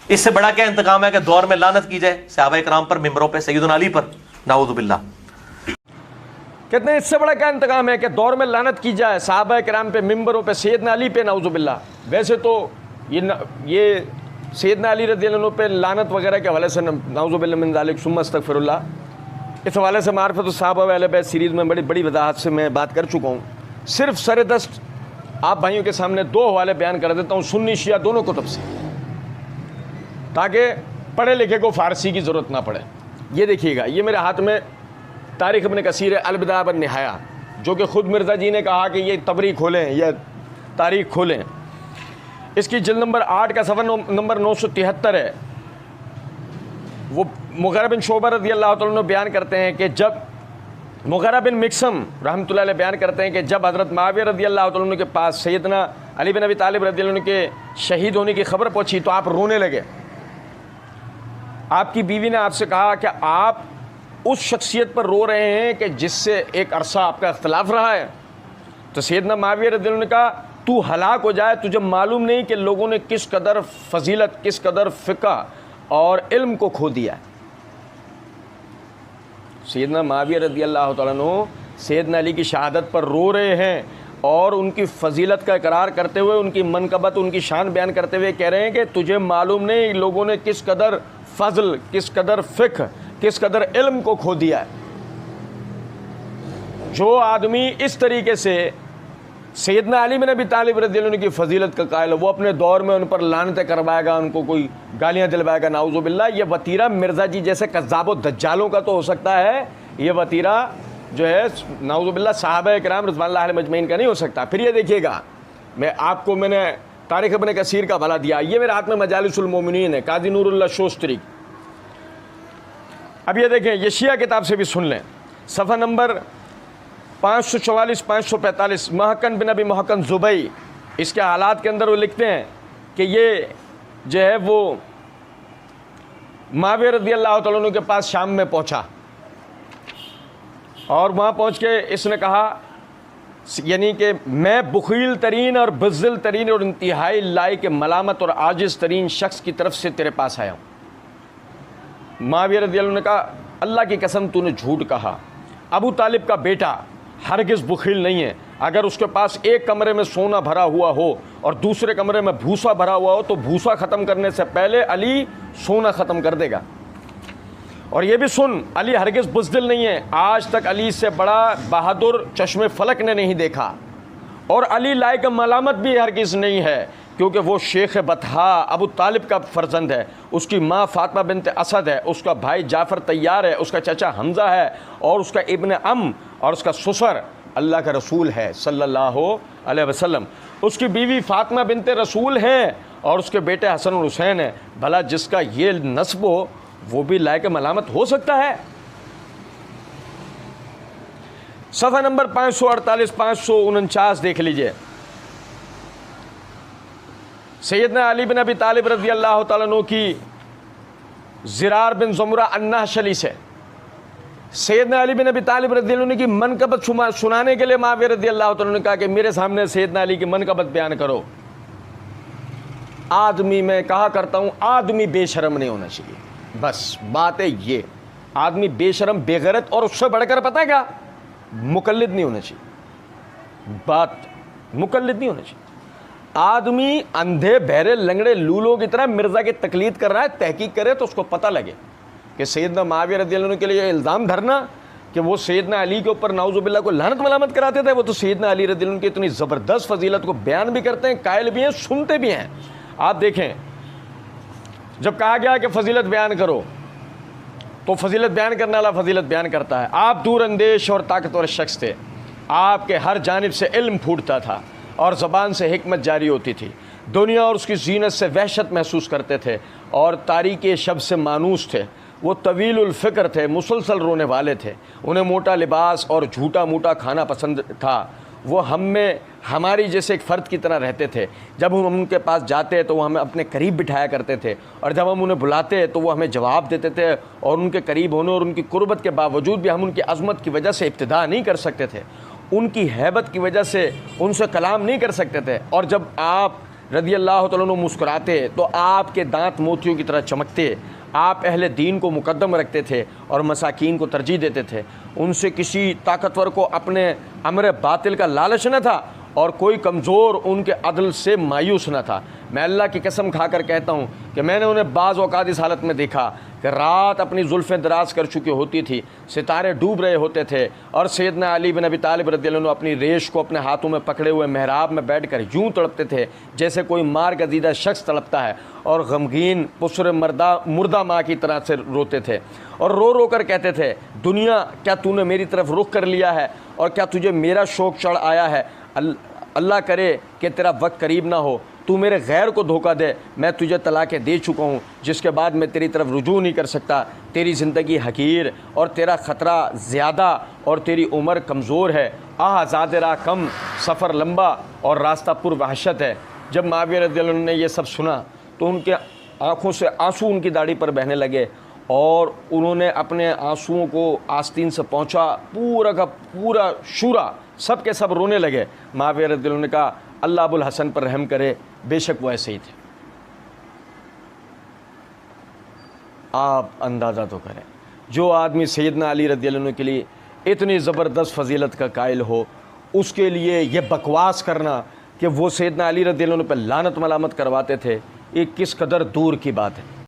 इससे बड़ा क्या इंतकाम है कि दौर में लानत की जाए सहाबा कराम पर, मिंबरों पे, सैयदना अली पर, नाऊज़ु बिल्लाह। कहते हैं इससे बड़ा क्या इंतकाम है कि दौर में लानत की जाए सहाबा कराम पे, मिंबरों पे, सैयदना अली पे, नाऊज़ु बिल्लाह। वैसे तो ये सैयदना अली रज़ियल्लाहु अन्हु पे लानत वगैरह के हवाले से नाऊज़ु बिल्लाह मिन ज़ालिक सुम्मा अस्तग़फिरुल्लाह, इस हवाले से मारिफ़तुस सहाबा व अहले बैत सीरीज़ में बड़ी वजाहत से मैं बात कर चुका हूँ। सिर्फ सरदस्त आप भाइयों के सामने दो हवाले बयान कर देता हूँ सुन्नी शिया दोनों कुतुब से, ताकि पढ़े लिखे को फ़ारसी की ज़रूरत ना पड़े। ये देखिएगा, ये मेरे हाथ में तारीख़ इब्न कसीर अल-बिदाया व निहाया, जो कि ख़ुद मिर्ज़ा जी ने कहा कि ये तबरी खोलें या तारीख़ खोलें। इसकी जिल्द नंबर 8 का सफ़ा नंबर 973 है। वो मुग़ीरा बिन शोबा रज़ियल्लाहु तआला अन्हु बयान करते हैं कि जब मुग़ीरा बिन मिक्सम रहमतुल्लाह अलैह बयान करते हैं कि जब हज़रत मुआविया रज़ियल्लाहु तआला अन्हु के पास सैयदना अली बिन अबी तालिब रज़ियल्लाहु अन्हु के शहीद होने की खबर पहुंची तो आप रोने लगे। आपकी बीवी ने आपसे कहा कि आप उस शख्सियत पर रो रहे हैं कि जिससे एक अरसा आपका इख्तलाफ रहा है। तो सैयदना मुआविया रज़ियल्लाहु अन्हु ने कहा तू हलाक हो जाए, तुझे मालूम नहीं कि लोगों ने किस कदर फजीलत, किस कदर फ़िक़्ह और इल्म को खो दिया है। सैयदना मुआविया रज़ियल्लाहु तआला अन्हु सैयदना अली की शहादत पर रो रहे हैं और उनकी फजीलत का इकरार करते हुए, उनकी मनकबत, उनकी शान बयान करते हुए कह रहे हैं कि तुझे मालूम नहीं लोगों ने किस कदर फजल, किस कदर फ़िक़्ह, किस कदर इल्म को खो दिया है। जो आदमी इस तरीके से सैयदना अली बिन अबी तालिब रज़ियल्लाहु अन्हु की फजीलत का कायल, वो अपने दौर में उन पर लानतें करवाएगा, उनको कोई गालियाँ दिलवाएगा, नाउज़ु बिल्लाह। ये वतीरा मिर्ज़ा जी जैसे कज़्ज़ाब व दज्जालों का तो हो सकता है, ये वतीरा जो है नाउज़ु बिल्लाह सहाबा किराम रिज़वानुल्लाह अलैहिम अजमईन का नहीं हो सकता। फिर ये देखिएगा, मैंने तारीख़ इब्न कसीर का हवाला दिया, ये मेरे हाथ में मजालिसुल मोमिनीन है, काज़ी नूरुल्लाह शोस्तरी। अब ये देखें, ये शिया किताब से भी सुन लें, सफ़ा नंबर 544 545, महकन बिन अबी महकन ज़ुबई, इसके हालात के अंदर वो लिखते हैं कि ये जो है वो मुआविया रज़ियल्लाहु तआला अन्हु के पास शाम में पहुंचा और वहाँ पहुँच के इसने कहा, यानी कि मैं बुखील तरीन और बज़िल तरीन और इंतहाई लायक मलामत और आजिज़ तरीन शख्स की तरफ से तेरे पास आया हूँ। मुआविया रज़ियल्लाहु अन्हु ने कहा, अल्लाह की कसम तूने झूठ कहा, अबू तालिब का बेटा हरगिज़ बुखील नहीं है। अगर उसके पास एक कमरे में सोना भरा हुआ हो और दूसरे कमरे में भूसा भरा हुआ हो तो भूसा ख़त्म करने से पहले अली सोना ख़त्म कर देगा। और ये भी सुन, अली हरगिज़ बुज़दिल नहीं है, आज तक अली से बड़ा बहादुर चश्मे फलक ने नहीं देखा। और अली लायक मलामत भी हरगिज़ नहीं है, क्योंकि वो शेख बतहा अबू तालिब का फ़र्जंद है, उसकी माँ फ़ातिमा बिनत असद है, उसका भाई जाफ़र तैयार है, उसका चाचा हमज़ा है और उसका इब्न अम और उसका ससुर अल्लाह का रसूल है सल्लल्लाहु अलैहि वसल्लम। उसकी बीवी फ़ातिमा बिनत रसूल है और उसके बेटे हसन और हुसैन है। भला जिसका ये नस्ब हो वो भी लायक मलामत हो सकता है? सफ़ा नंबर 548 549 देख लीजिए। सैयदना अली बिन अबी तालिब रज़ियल्लाहु तआला अन्हु की ज़िरार बिन ज़ुमरा अन्नाशली से सैयदना अली बिन अबी तालिब रज़ियल्लाहु अन्हु की मनकबत सुनाने के लिए मुआविया रज़ियल्लाहु तआला अन्हु ने कहा कि मेरे सामने सैयदना अली की मनकबत बयान करो। आदमी, मैं कहा करता हूँ, आदमी बेशरम नहीं होना चाहिए, बस बात है ये। आदमी बेशरम, बेगैरत और उससे बढ़कर पता है क्या, मुकल्लिद नहीं होना चाहिए। बात मुकल्लिद नहीं होना चाहिए। आदमी अंधे बहरे लंगड़े लूलों की तरह मिर्ज़ा की तकलीद कर रहा है, तहकीक करे तो उसको पता लगे कि सैयदना मुआविया रज़ियल्लाहु अन्हु के लिए इल्ज़ाम धरना कि वो सैयदना अली के ऊपर नाउज़ु बिल्लाह को लानत मलामत कराते थे। वो तो सैयदना अली रज़ियल्लाहु अन्हु की इतनी ज़बरदस्त फजीलत को बयान भी करते हैं, कायल भी हैं, सुनते भी हैं। आप देखें, जब कहा गया कि फजीलत बयान करो तो फजीलत बयान करने वाला फजीलत बयान करता है। आप दूर अंदेश और ताकतवर शख्स थे, आपके हर जानिब से इल्म फूटता था और ज़बान से हिकमत जारी होती थी। दुनिया और उसकी जीनत से वहशत महसूस करते थे और तारीक़ शब से मानूस थे। वो तवीलुल फ़िक्र थे, मुसलसल रोने वाले थे। उन्हें मोटा लिबास और झूठा मूठा खाना पसंद था। वो हम में हमारी जैसे एक फ़र्द की तरह रहते थे। जब हम उनके पास जाते तो वो हमें अपने करीब बिठाया करते थे और जब हम उन्हें बुलाते तो वो हमें जवाब देते थे और उनके करीब होने और उनकी कुर्बत के बावजूद भी हम उनकी अज़मत की वजह से इब्तिदा नहीं कर सकते थे। उनकी हैबत की वजह से उनसे कलाम नहीं कर सकते थे। और जब आप रज़ी अल्लाह तआला अन्हु मुस्कुराते तो आपके दांत मोतियों की तरह चमकते। आप अहले दीन को मुकद्दम रखते थे और मसाकीन को तरजीह देते थे। उनसे किसी ताकतवर को अपने अमर बातिल का लालच न था और कोई कमज़ोर उनके अदल से मायूस न था। मैं अल्लाह की कसम खाकर कहता हूँ कि मैंने उन्हें बाज़ औक़ात इस हालत में देखा कि रात अपनी जुल्फ़ें दराज कर चुकी होती थी, सितारे डूब रहे होते थे और सैयदना अली बिन अबी तालिब रज़ियल्लाहु अन्हु अपनी रेश को अपने हाथों में पकड़े हुए मेहराब में बैठकर यूँ तड़पते थे जैसे कोई मार गजीदा शख्स तड़पता है, और गमगीन पुसर मुर्दा माँ की तरह से रोते थे और रो रो कर कहते थे, दुनिया क्या तूने मेरी तरफ रुख कर लिया है और क्या तुझे मेरा शौक़ चढ़ आया है? अल्लाह करे कि तेरा वक्त करीब ना हो, तू मेरे गैर को धोखा दे, मैं तुझे तलाक़ें दे चुका हूँ जिसके बाद मैं तेरी तरफ रुजू नहीं कर सकता। तेरी ज़िंदगी हकीर और तेरा ख़तरा ज़्यादा और तेरी उम्र कमज़ोर है। आज़ाद राह कम, सफ़र लंबा और रास्ता पुरवहशत है। जब मुआविया रज़ियल्लाहु अन्हु ने यह सब सुना तो उनके आँखों से आंसू उनकी दाढ़ी पर बहने लगे और उन्होंने अपने आंसुओं को आस्तीन से पहुँचा। पूरा का पूरा शूरा सब के सब रोने लगे। मुआविया रज़ियल्लाहु अन्हु ने कहा, अल्लाह अबुल हसन पर रहम करे, बेशक वो ऐसे ही थे। आप अंदाज़ा तो करें, जो आदमी सैयदना अली रज़ियल्लाहु अन्हु के लिए इतनी ज़बरदस्त फजीलत का कायल हो, उसके लिए ये बकवास करना कि वो सैयदना अली रज़ियल्लाहु अन्हु पर लानत मलामत करवाते थे, ये किस कदर दूर की बात है।